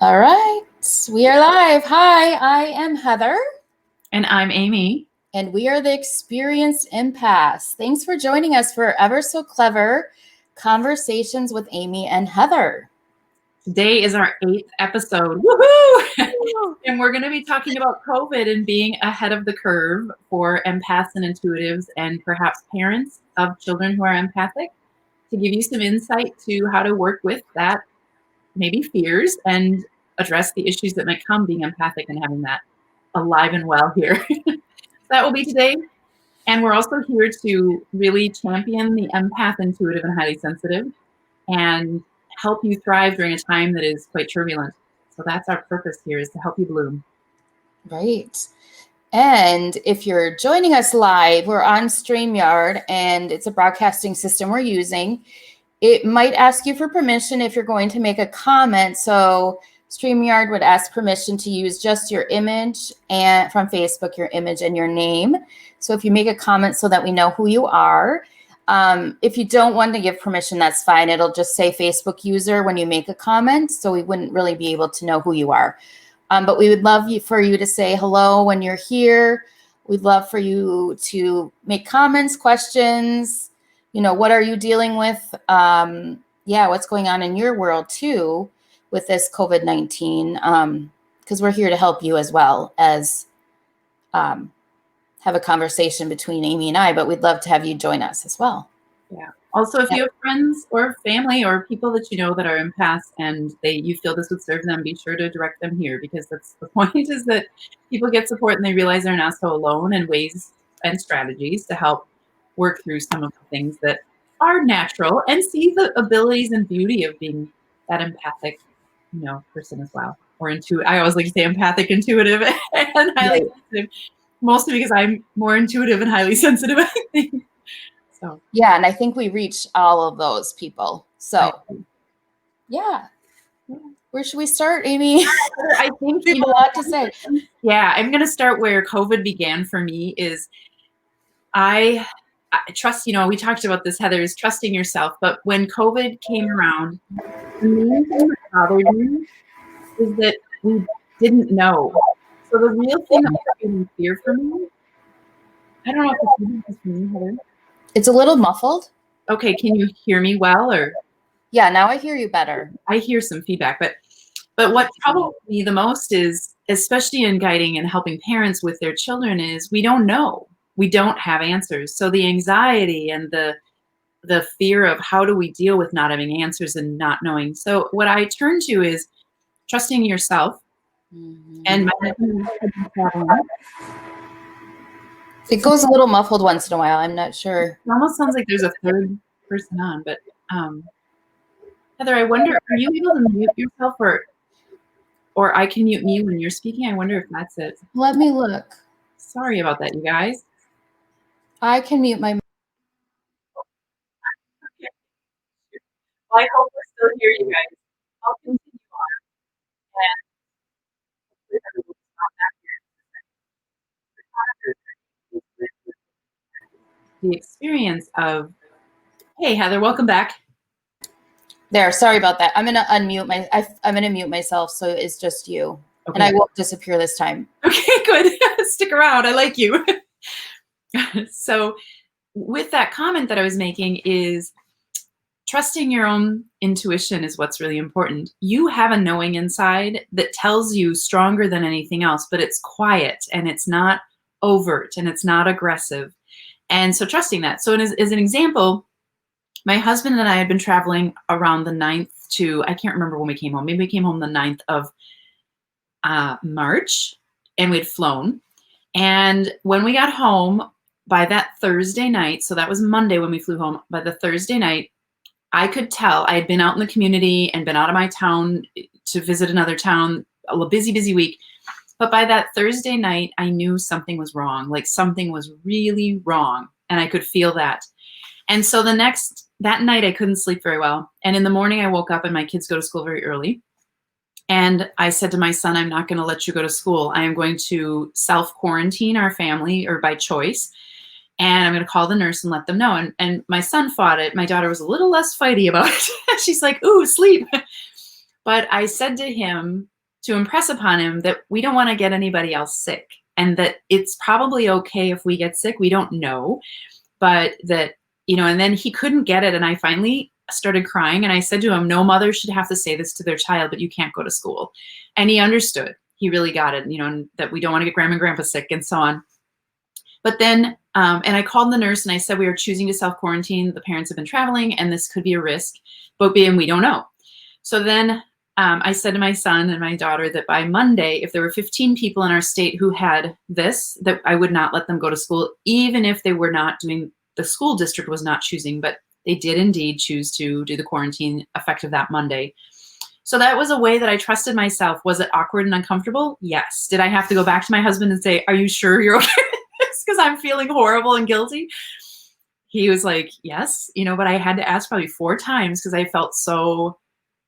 All right, we are live. Hi, I am Heather. And I'm Amy. And we are the Experienced Empaths. Thanks for joining us for Ever So Clever Conversations with Amy and Heather. Today is our 8th episode. Woohoo! And we're going to be talking about COVID and being ahead of the curve for empaths and intuitives and perhaps parents of children who are empathic, to give you some insight to how to work with that, maybe fears, and address the issues that might come being empathic and having that alive and well here. That will be today. And we're also here to really champion the empath, intuitive, and highly sensitive, and help you thrive during a time that is quite turbulent. So that's our purpose here, is to help you bloom. Right. And if you're joining us live, we're on StreamYard, and it's a broadcasting system we're using. It might ask you for permission if you're going to make a comment. So StreamYard would ask permission to use just your image, and from Facebook, your image and your name. So if you make a comment so that we know who you are. If you don't want to give permission, that's fine. It'll just say Facebook user when you make a comment, so we wouldn't really be able to know who you are. But we would love for you to say hello when you're here. We'd love for you to make comments, questions. You know, what are you dealing with? What's going on in your world too with this COVID-19? Because we're here to help you as well as have a conversation between Amy and I, but we'd love to have you join us as well. Yeah. Also, if you have friends or family or people that you know that are empaths and you feel this would serve them, be sure to direct them here, because that's the point, is that people get support and they realize they're not so alone, and ways and strategies to help work through some of the things that are natural, and see the abilities and beauty of being that empathic, person as well. Or I always like to say empathic, intuitive, and highly sensitive. Mostly because I'm more intuitive and highly sensitive, I think. So yeah, and I think we reach all of those people. So yeah. Where should we start, Amy? I think we have a lot to say. Yeah, I'm going to start where COVID began for me. Is I trust, we talked about this, Heather, is trusting yourself. But when COVID came around, the main thing that bothered me is that we didn't know. So the real thing that was giving fear for me, I don't know if it's for me, Heather. It's a little muffled. Okay, can you hear me well, or? Yeah, now I hear you better. I hear some feedback, but what troubles me the most is, especially in guiding and helping parents with their children, is we don't know. We don't have answers. So the anxiety and the fear of how do we deal with not having answers and not knowing. So what I turn to is trusting yourself. Mm-hmm. And it goes a little muffled once in a while. I'm not sure. It almost sounds like there's a third person on, but Heather, I wonder, are you able to mute yourself, or I can mute me when you're speaking? I wonder if that's it. Let me look. Sorry about that, you guys. I can mute my. Okay. Well, I hope we're still here, you guys. I'll continue on. The experience of, hey, Heather, welcome back. There, sorry about that. I'm gonna unmute I'm gonna mute myself, so it's just you, okay. And I won't disappear this time. Okay, good. Stick around. I like you. So, with that comment that I was making, is trusting your own intuition is what's really important. You have a knowing inside that tells you stronger than anything else, but it's quiet and it's not overt and it's not aggressive. And so trusting that. So as an example, my husband and I had been traveling around the 9th to, I can't remember when we came home. Maybe we came home the 9th of March, and we'd flown. And when we got home, by that Thursday night, so that was Monday when we flew home, by the Thursday night, I could tell I had been out in the community and been out of my town to visit another town, a busy week. But by that Thursday night, I knew something was wrong, like something was really wrong. And I could feel that. And so that night I couldn't sleep very well. And in the morning I woke up, and my kids go to school very early. And I said to my son, I'm not going to let you go to school. I am going to self-quarantine our family, or by choice. And I'm going to call the nurse and let them know. And my son fought it. My daughter was a little less fighty about it. She's like, ooh, sleep. But I said to him, to impress upon him that we don't want to get anybody else sick, and that it's probably okay if we get sick. We don't know, but that, and then he couldn't get it. And I finally started crying, and I said to him, no mother should have to say this to their child, but you can't go to school. And he understood. He really got it, and that we don't want to get grandma and grandpa sick and so on. But then, and I called the nurse and I said, we are choosing to self-quarantine. The parents have been traveling and this could be a risk, but we don't know. So then I said to my son and my daughter that by Monday, if there were 15 people in our state who had this, that I would not let them go to school, even if they were not doing, the school district was not choosing, but they did indeed choose to do the quarantine effective that Monday. So that was a way that I trusted myself. Was it awkward and uncomfortable? Yes. Did I have to go back to my husband and say, are you sure you're okay? Because I'm feeling horrible and guilty. He was like, yes, but I had to ask probably 4 times because I felt so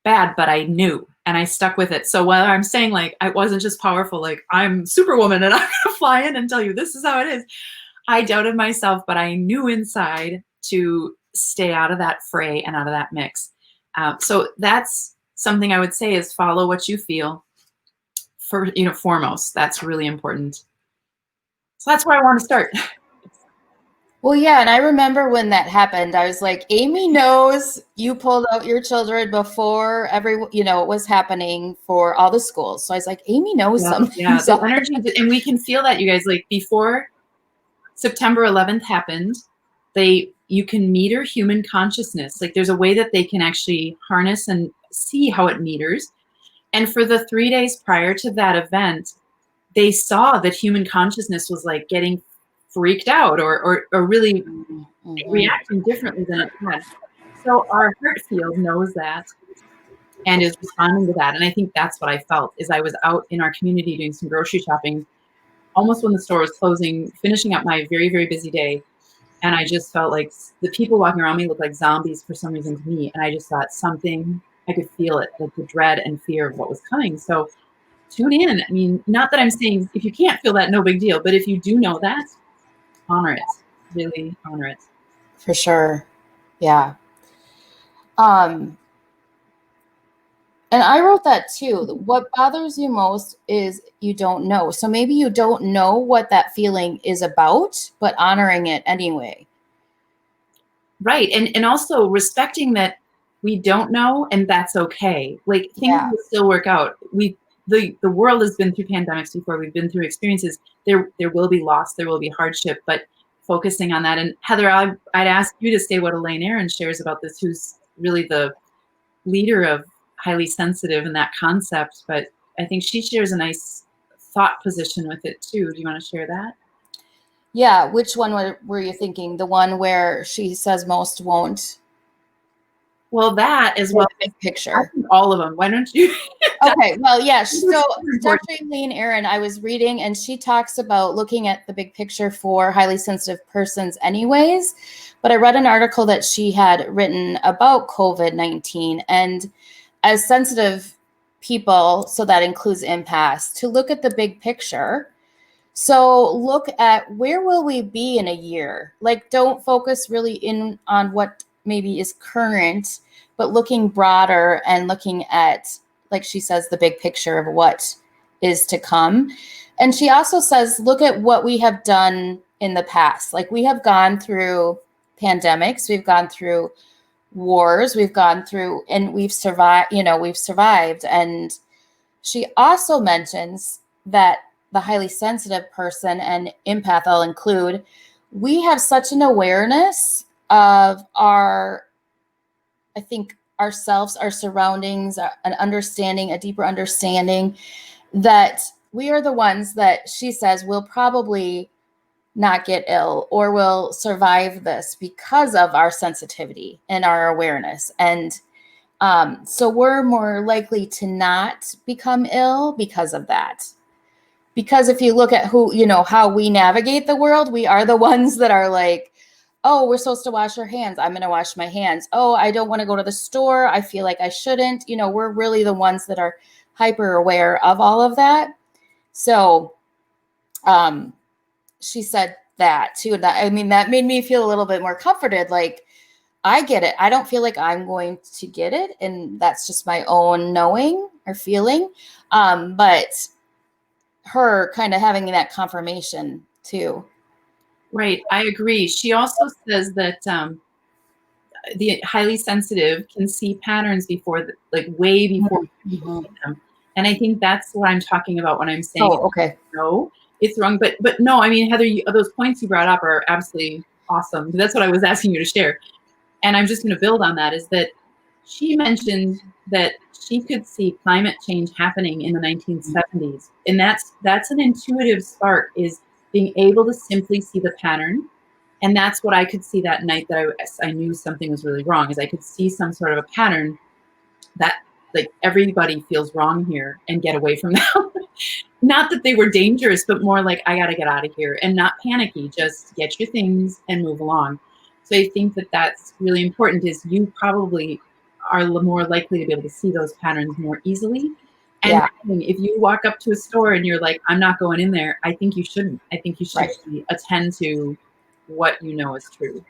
bad, but I knew and I stuck with it. So while I'm saying like, I wasn't just powerful, like I'm Superwoman and I'm going to fly in and tell you this is how it is. I doubted myself, but I knew inside to stay out of that fray and out of that mix. So that's something I would say is follow what you feel for, foremost. That's really important. So that's where I want to start. Well, yeah, and I remember when that happened, I was like, Amy knows you pulled out your children before it was happening for all the schools. So I was like, Amy knows something. Yeah, the energy, and we can feel that, you guys, like before September 11th happened, you can meter human consciousness. Like there's a way that they can actually harness and see how it meters. And for the 3 days prior to that event, they saw that human consciousness was like getting freaked out or really reacting differently than it had. So our heart field knows that and is responding to that. And I think that's what I felt is I was out in our community doing some grocery shopping, almost when the store was closing, finishing up my very, very busy day. And I just felt like the people walking around me looked like zombies for some reason to me. And I just thought I could feel it, like the dread and fear of what was coming. So tune in. I mean, not that I'm saying if you can't feel that, no big deal. But if you do know that, honor it. Really honor it. For sure. Yeah. And I wrote that too. What bothers you most is you don't know. So maybe you don't know what that feeling is about, but honoring it anyway. Right. And also respecting that we don't know, and that's okay. Like things will still work out. The world has been through pandemics before. We've been through experiences. There will be loss. There will be hardship, but focusing on that. And Heather, I'd ask you to say what Elaine Aron shares about this, who's really the leader of highly sensitive and that concept. But I think she shares a nice thought position with it too. Do you want to share that? Yeah. Which one were you thinking? The one where she says most won't? Well, that is what big picture. All of them. Why don't you? Okay. Well, yeah. So Dr. Elaine Aron, I was reading, and she talks about looking at the big picture for highly sensitive persons anyways. But I read an article that she had written about COVID-19 and as sensitive people, so that includes empaths, to look at the big picture. So look at where will we be in a year? Like, don't focus really in on what maybe is current, but looking broader and looking at, like she says, the big picture of what is to come. And she also says, look at what we have done in the past. Like we have gone through pandemics, we've gone through wars, we've gone through, and we've survived, we've survived. And she also mentions that the highly sensitive person and empath, I'll include, we have such an awareness of ourselves, our surroundings, an understanding, a deeper understanding, that we are the ones that she says will probably not get ill or will survive this because of our sensitivity and our awareness. And so we're more likely to not become ill because of that. Because if you look at how we navigate the world, we are the ones that are like, oh, we're supposed to wash our hands. I'm going to wash my hands. Oh, I don't want to go to the store. I feel like I shouldn't. We're really the ones that are hyper aware of all of that. So she said that too. That made me feel a little bit more comforted. Like, I get it. I don't feel like I'm going to get it. And that's just my own knowing. are feeling. But her kind of having that confirmation too. Right. I agree. She also says that the highly sensitive can see patterns before, like way before people see them. And I think that's what I'm talking about when I'm saying, Oh, okay. no, it's wrong. But no, I mean, Heather, those points you brought up are absolutely awesome. That's what I was asking you to share. And I'm just going to build on that, is that she mentioned that she could see climate change happening in the 1970s. And that's an intuitive spark, is being able to simply see the pattern. And that's what I could see that night, that I knew something was really wrong, is I could see some sort of a pattern that, like, everybody feels wrong here and get away from them. Not that they were dangerous, but more like, I got to get out of here, and not panicky, just get your things and move along. So I think that that's really important, is you probably are more likely to be able to see those patterns more easily. And Yeah. if you walk up to a store and you're like, I'm not going in there, I think you shouldn't. I think you should attend to what you know is true.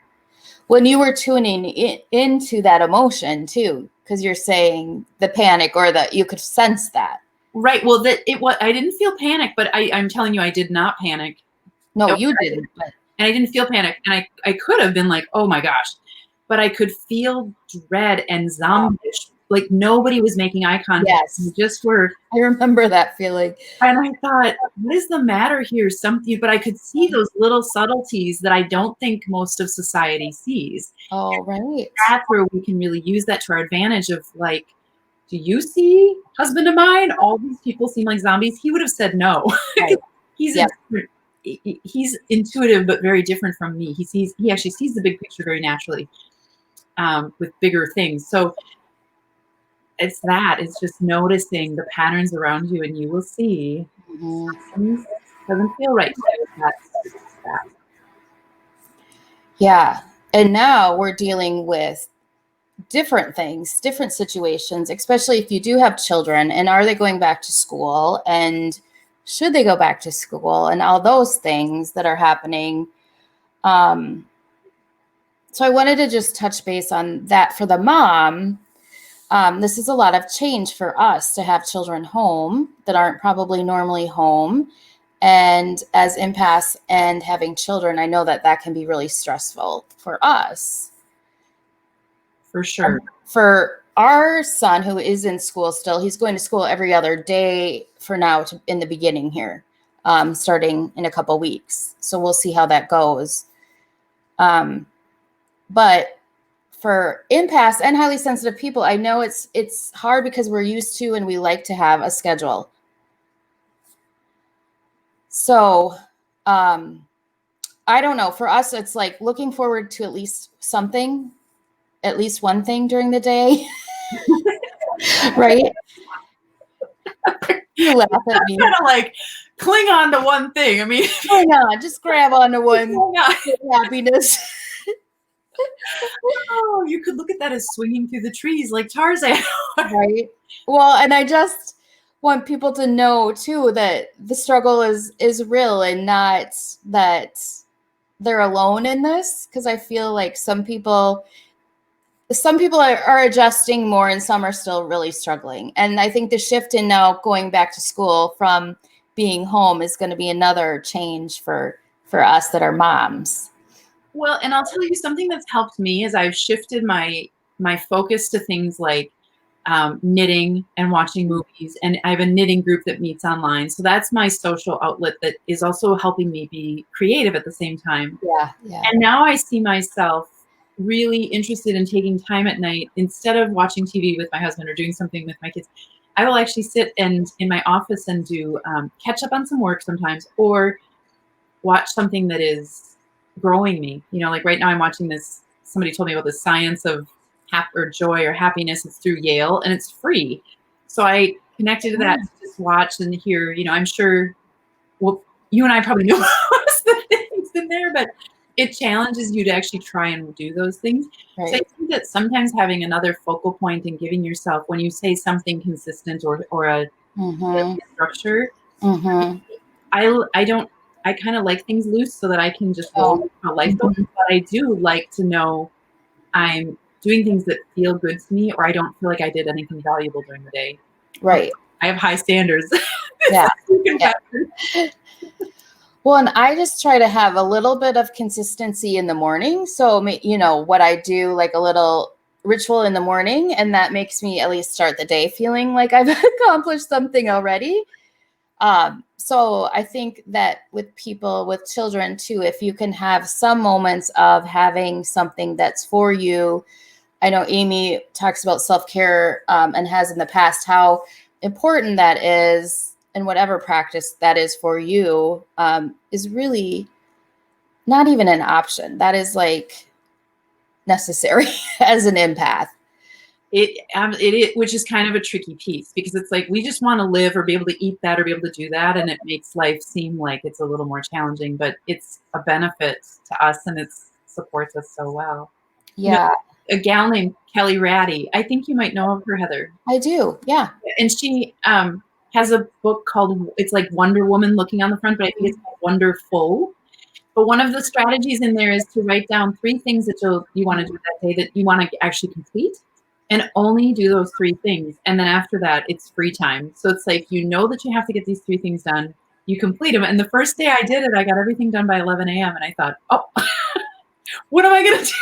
When you were tuning into that emotion too, because you're saying the panic, or that you could sense that. Right. Well, I didn't feel panic, but I'm telling you, I did not panic. No, you didn't. But And I didn't feel panic. And I could have been like, oh my gosh, but I could feel dread and zombie-ish. Like, nobody was making eye contact. Yes. We just were. I remember that feeling. And I thought, what is the matter here? Something, but I could see those little subtleties that I don't think most of society sees. Oh, right. That's where we can really use that to our advantage, of like, do you see husband of mine? All these people seem like zombies. He would have said no. Right. He's intuitive, but very different from me. He actually sees the big picture very naturally, with bigger things. So it's just noticing the patterns around you, and you will see something doesn't feel right to you. That's that. Yeah. And now we're dealing with different things, different situations, especially if you do have children, and are they going back to school, and should they go back to school, and all those things that are happening. So I wanted to just touch base on that for the mom. This is a lot of change for us to have children home that aren't probably normally home. And as empaths and having children, I know that that can be really stressful for us. For sure. For our son, who is in school still, he's going to school every other day for now, in the beginning here, starting in a couple weeks. So we'll see how that goes. But for empaths and highly sensitive people, I know it's hard, because we're used to, and we like to have a schedule. So I don't know. For us, it's like looking forward to at least one thing during the day. Right? You laugh at me. Kind of like, cling on to one thing. I mean, Hang on, just grab onto one happiness. Oh, you could look at that as swinging through the trees like Tarzan. Right. Well, and I just want people to know too that the struggle is real, and not that they're alone in this, because I feel like some people are adjusting more, and some are still really struggling. And I think the shift in now going back to school from being home is going to be another change for us that are moms. Well, and I'll tell you something that's helped me, is I've shifted my focus to things like knitting and watching movies. And I have a knitting group that meets online. So that's my social outlet that is also helping me be creative at the same time. Yeah. And now I see myself really interested in taking time at night, instead of watching TV with my husband or doing something with my kids. I will actually sit in my office and do catch up on some work sometimes, or watch something that is growing me. Like right now I'm watching this, somebody told me about the science of joy or happiness. It's through Yale, and it's free. So I connected to that to just watch and hear, I'm sure, well, you and I probably know most of the things in there, but it challenges you to actually try and do those things. Right. So I think that sometimes having another focal point and giving yourself, when you say something consistent or a structure, I kind of like things loose, so that I can just roll with how life goes. But I do like to know I'm doing things that feel good to me, or I don't feel like I did anything valuable during the day. Right. I have high standards. Yeah. Yeah. Well, and I just try to have a little bit of consistency in the morning. So, what I do, like a little ritual in the morning, and that makes me at least start the day feeling like I've accomplished something already. So I think that with people, with children too, if you can have some moments of having something that's for you. I know Amy talks about self-care and has in the past how important that is, and whatever practice that is for you is really not even an option. That is like necessary as an empath. Which is kind of a tricky piece, because it's like we just want to live or be able to eat that or be able to do that, and it makes life seem like it's a little more challenging, but it's a benefit to us, and it supports us so well. Yeah, A gal named Kelly Ratty, I think you might know of her, Heather. I do. Yeah. And she has a book called, it's like Wonder Woman looking on the front, but I think it's called Wonderful. But one of the strategies in there is to write down 3 things that you want to do that day that you want to actually complete, and only do those 3 things. And then after that, it's free time. So it's like, that you have to get these 3 things done. You complete them. And the first day I did it, I got everything done by 11 a.m. And I thought, oh, what am I going to do?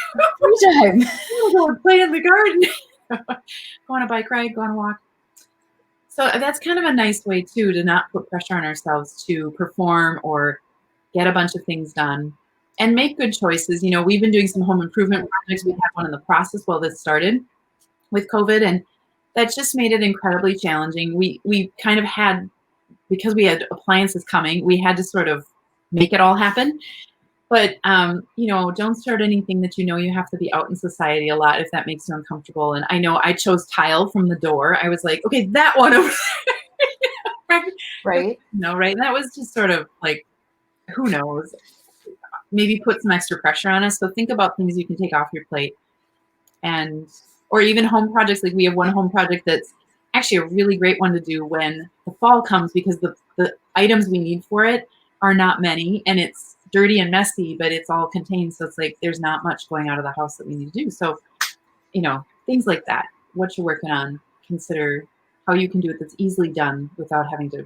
Free time. I'm going to go and play in the garden. Go on a bike ride, go on a walk. So that's kind of a nice way, too, to not put pressure on ourselves to perform or get a bunch of things done and make good choices. We've been doing some home improvement projects. We had one in the process while this started with COVID, and that's just made it incredibly challenging. We kind of had, because we had appliances coming, we had to sort of make it all happen. But, don't start anything that you have to be out in society a lot if that makes you uncomfortable. And I know I chose tile from the door. I was like, okay, that one over there. Right. Right? And that was just sort of like, who knows? Maybe put some extra pressure on us. So think about things you can take off your plate. Or even home projects. Like we have one home project that's actually a really great one to do when the fall comes, because the items we need for it are not many, and it's dirty and messy, but it's all contained. So it's like there's not much going out of the house that we need to do. So, things like that. What you're working on, consider how you can do it that's easily done without having to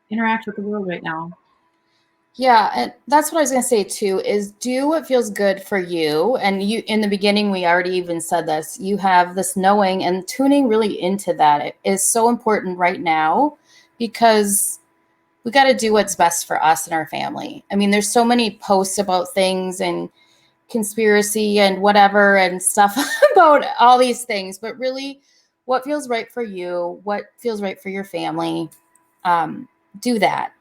interact with the world right now. Yeah, and that's what I was going to say too, is do what feels good for you. And you, in the beginning, we already even said this, you have this knowing, and tuning really into that. It is so important right now, because we got to do what's best for us and our family. I mean, there's so many posts about things and conspiracy and whatever and stuff about all these things, but really what feels right for you, what feels right for your family, do that.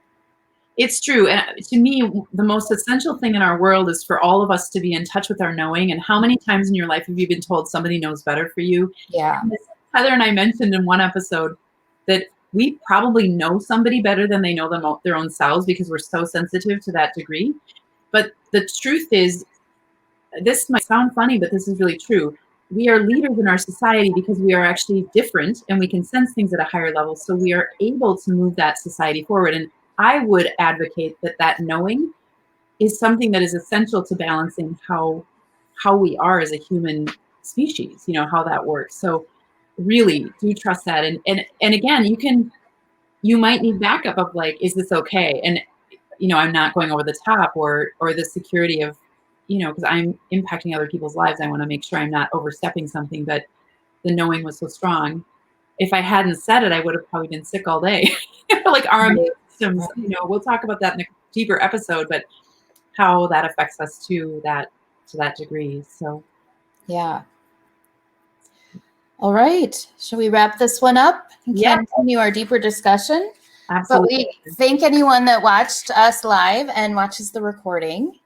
It's true. And to me, the most essential thing in our world is for all of us to be in touch with our knowing. And how many times in your life have you been told somebody knows better for you? Yeah. And Heather and I mentioned in one episode that we probably know somebody better than they know their own selves, because we're so sensitive to that degree. But the truth is, this might sound funny, but this is really true. We are leaders in our society because we are actually different and we can sense things at a higher level. So we are able to move that society forward. And I would advocate that knowing is something that is essential to balancing how we are as a human species, how that works. So really do trust that. And again, you might need backup of like, is this okay? And I'm not going over the top, or the security of, because I'm impacting other people's lives. I want to make sure I'm not overstepping something, but the knowing was so strong. If I hadn't said it, I would have probably been sick all day. Like our immune systems, we'll talk about that in a deeper episode, but how that affects us to that degree. So Yeah. All right. Shall we wrap this one up and continue our deeper discussion? Absolutely. But we thank anyone that watched us live and watches the recording.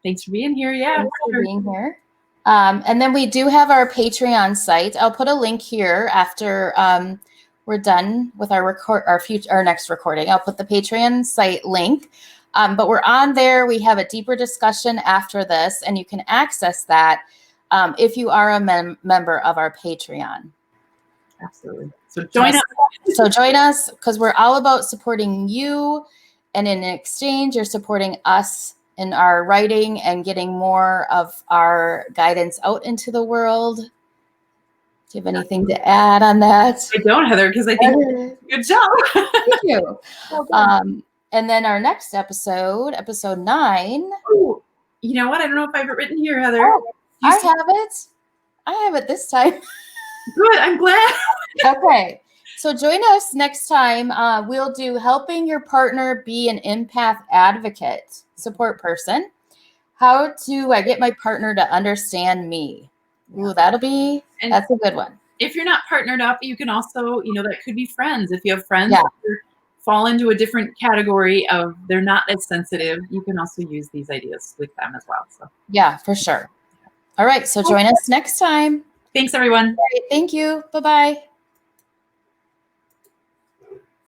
Thanks for being here. Yeah. Thanks for being here. And then we do have our Patreon site. I'll put a link here after we're done with our next recording. I'll put the Patreon site link. But we're on there. We have a deeper discussion after this, and you can access that if you are a member of our Patreon. Absolutely. So join us. So join us, because we're all about supporting you, and in exchange, you're supporting us in our writing and getting more of our guidance out into the world. Do you have anything to add on that? I don't, Heather, because I think good job. Thank you. Well done. And then our next episode 9. Oh, you know what? I don't know if I have it written here, Heather. Oh, I have it. I have it this time. Good. I'm glad. Okay. So join us next time. We'll do helping your partner be an empath advocate, support person. How do I get my partner to understand me? Ooh, that's a good one. If you're not partnered up, you can also, that could be friends. If you have friends Yeah. that fall into a different category of they're not as sensitive, you can also use these ideas with them as well. So yeah, for sure. All right. So join us next time. Thanks, everyone. All right, thank you. Bye-bye.